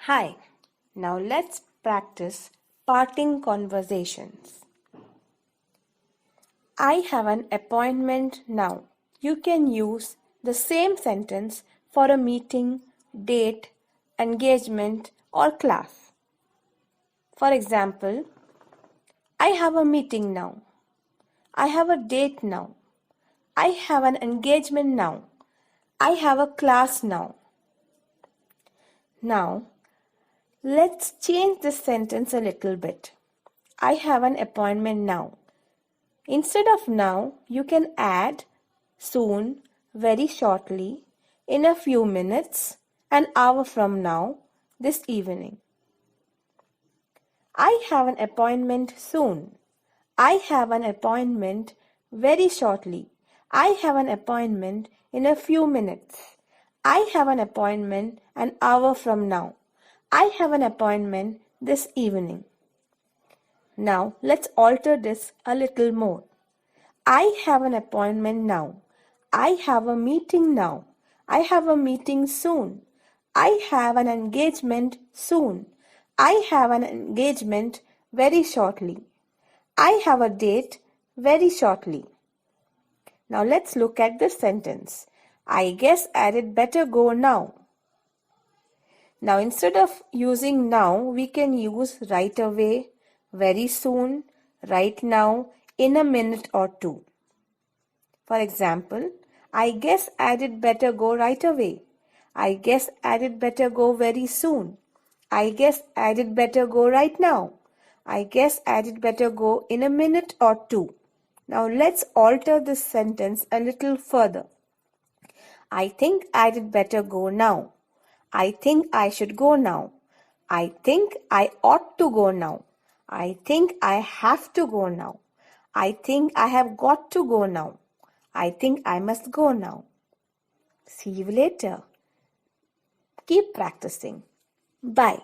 Hi, now let's practice parting conversations. I have an appointment now. You can use the same sentence for a meeting, date, engagement, or class. For example, I have a meeting now. I have a date now. I have an engagement now. I have a class now. Now, let's change this sentence a little bit. I have an appointment now. Instead of now, you can add soon, very shortly, in a few minutes, an hour from now, this evening. I have an appointment soon. I have an appointment very shortly. I have an appointment in a few minutes. I have an appointment an hour from now. I have an appointment this evening. Now let's alter this a little more. I have an appointment now. I have a meeting now. I have a meeting soon. I have an engagement soon. I have an engagement very shortly. I have a date very shortly. Now let's look at this sentence. I guess I'd better go now. Now instead of using now, we can use right away, very soon, right now, in a minute or two. For example, I guess I'd better go right away. I guess I'd better go very soon. I guess I'd better go right now. I guess I'd better go in a minute or two. Now let's alter this sentence a little further. I think I'd better go now. I think I should go now. I think I ought to go now. I think I have to go now. I think I have got to go now. I think I must go now. See you later. Keep practicing. Bye.